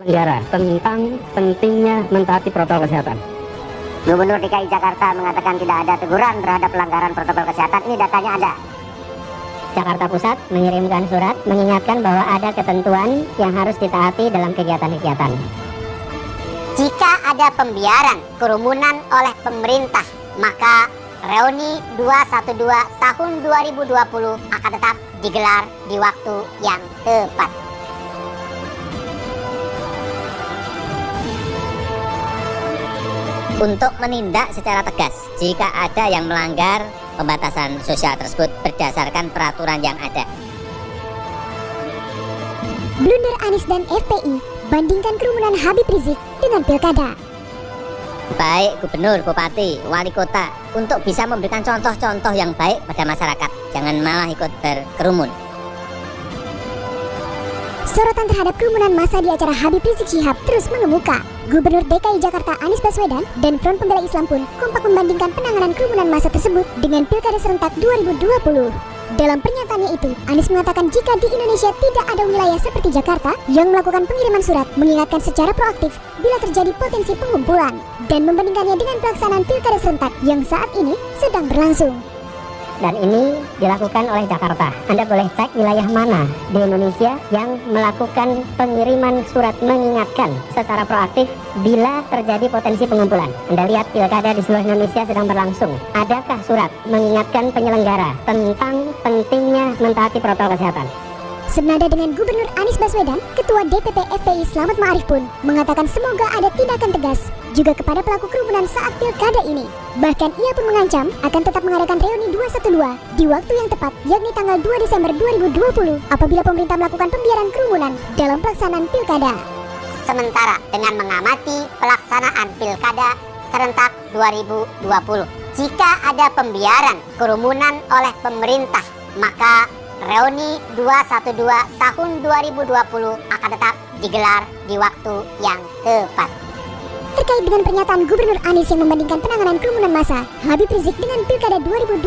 Negara tentang pentingnya mentaati protokol kesehatan. Gubernur DKI Jakarta mengatakan tidak ada teguran terhadap pelanggaran protokol kesehatan. Ini datanya ada. Jakarta Pusat mengirimkan surat mengingatkan bahwa ada ketentuan yang harus ditaati dalam kegiatan-kegiatan. Jika ada pembiaran kerumunan oleh pemerintah, maka reuni 212 tahun 2020 akan tetap digelar di waktu yang tepat. Untuk menindak secara tegas jika ada yang melanggar pembatasan sosial tersebut berdasarkan peraturan yang ada. Blunder Anies dan FPI, bandingkan kerumunan Habib Rizik dengan pilkada. Baik gubernur, bupati, wali kota untuk bisa memberikan contoh-contoh yang baik pada masyarakat. Jangan malah ikut berkerumun. Sorotan terhadap kerumunan massa di acara Habib Rizik Syihab terus mengemuka. Gubernur DKI Jakarta Anies Baswedan dan Front Pembela Islam pun kompak membandingkan penanganan kerumunan massa tersebut dengan Pilkada serentak 2020. Dalam pernyataannya itu, Anies mengatakan jika di Indonesia tidak ada wilayah seperti Jakarta yang melakukan pengiriman surat mengingatkan secara proaktif bila terjadi potensi pengumpulan, dan membandingkannya dengan pelaksanaan Pilkada serentak yang saat ini sedang berlangsung. Dan ini dilakukan oleh Jakarta. Anda boleh cek wilayah mana di Indonesia yang melakukan pengiriman surat mengingatkan secara proaktif bila terjadi potensi pengumpulan. Anda lihat pilkada di seluruh Indonesia sedang berlangsung. Adakah surat mengingatkan penyelenggara tentang pentingnya mentaati protokol kesehatan? Senada dengan Gubernur Anies Baswedan, Ketua DPP FPI Slamet Ma'arif pun mengatakan semoga ada tindakan tegas juga kepada pelaku kerumunan saat pilkada ini. Bahkan ia pun mengancam akan tetap mengadakan reuni 212 di waktu yang tepat, yakni tanggal 2 Desember 2020 apabila pemerintah melakukan pembiaran kerumunan dalam pelaksanaan pilkada. Sementara dengan mengamati pelaksanaan pilkada serentak 2020, jika ada pembiaran kerumunan oleh pemerintah, maka reuni 212 tahun 2020 akan tetap digelar di waktu yang tepat. Terkait dengan pernyataan Gubernur Anies yang membandingkan penanganan kerumunan massa Habib Rizik dengan Pilkada 2020,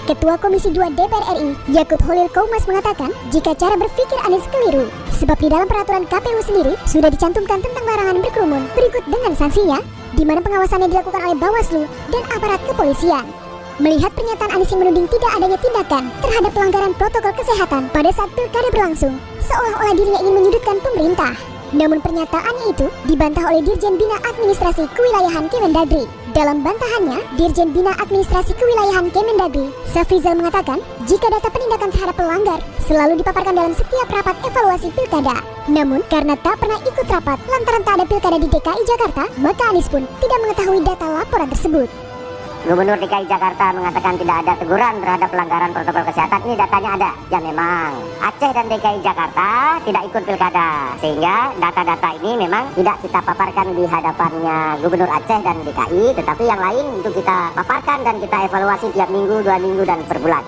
Ketua Komisi 2 DPR RI Yakut Holil Koumas mengatakan jika cara berpikir Anies keliru, sebab di dalam peraturan KPU sendiri sudah dicantumkan tentang larangan berkerumun berikut dengan sanksinya, di mana pengawasannya dilakukan oleh Bawaslu dan aparat kepolisian. Melihat pernyataan Anies yang menuding tidak adanya tindakan terhadap pelanggaran protokol kesehatan pada saat pilkada berlangsung, seolah-olah dirinya ingin menyudutkan pemerintah. Namun pernyataannya itu dibantah oleh Dirjen Bina Administrasi Kewilayahan Kemendagri. Dalam bantahannya, Dirjen Bina Administrasi Kewilayahan Kemendagri, Safrizal mengatakan jika data penindakan terhadap pelanggar selalu dipaparkan dalam setiap rapat evaluasi pilkada. Namun karena tak pernah ikut rapat lantaran tak ada pilkada di DKI Jakarta, maka Anies pun tidak mengetahui data laporan tersebut. Gubernur DKI Jakarta mengatakan tidak ada teguran terhadap pelanggaran protokol kesehatan. Ini datanya ada. Ya memang Aceh dan DKI Jakarta tidak ikut pilkada, sehingga data-data ini memang tidak kita paparkan di hadapannya Gubernur Aceh dan DKI, tetapi yang lain untuk kita paparkan dan kita evaluasi tiap minggu, 2 minggu, dan per bulan.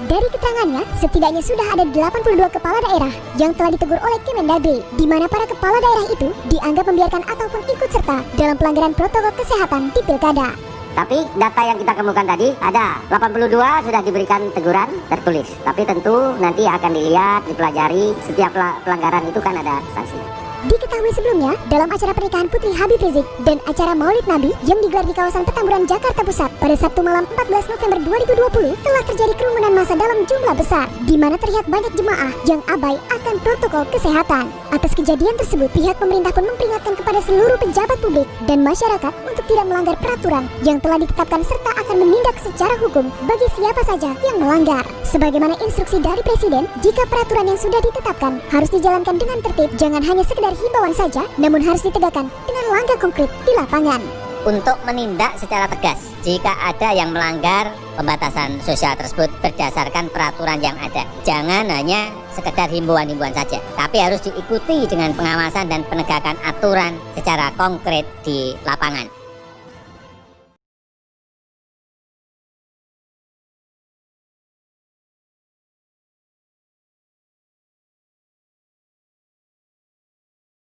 Dari keterangannya, setidaknya sudah ada 82 kepala daerah yang telah ditegur oleh Kemendagri, di mana para kepala daerah itu dianggap membiarkan ataupun ikut serta dalam pelanggaran protokol kesehatan di pilkada. Tapi data yang kita kemukan tadi ada 82 sudah diberikan teguran tertulis. Tapi tentu nanti akan dilihat, dipelajari, setiap pelanggaran itu kan ada sanksi. Diketahui sebelumnya, dalam acara pernikahan Putri Habib Rizik dan acara Maulid Nabi yang digelar di kawasan Petamburan, Jakarta Pusat pada Sabtu malam 14 November 2020 telah terjadi kerumunan massa dalam jumlah besar, di mana terlihat banyak jemaah yang abai akan protokol kesehatan. Atas kejadian tersebut, pihak pemerintah pun memperingatkan kepada seluruh pejabat publik dan masyarakat untuk tidak melanggar peraturan yang telah ditetapkan serta akan menindak secara hukum bagi siapa saja yang melanggar. Sebagaimana instruksi dari Presiden, jika peraturan yang sudah ditetapkan harus dijalankan dengan tertib, jangan hanya sekedar himbauan saja, namun harus ditegakkan dengan langkah konkret di lapangan. Untuk menindak secara tegas jika ada yang melanggar pembatasan sosial tersebut berdasarkan peraturan yang ada. Jangan hanya sekedar himbauan-himbauan saja, tapi harus diikuti dengan pengawasan dan penegakan aturan secara konkret di lapangan.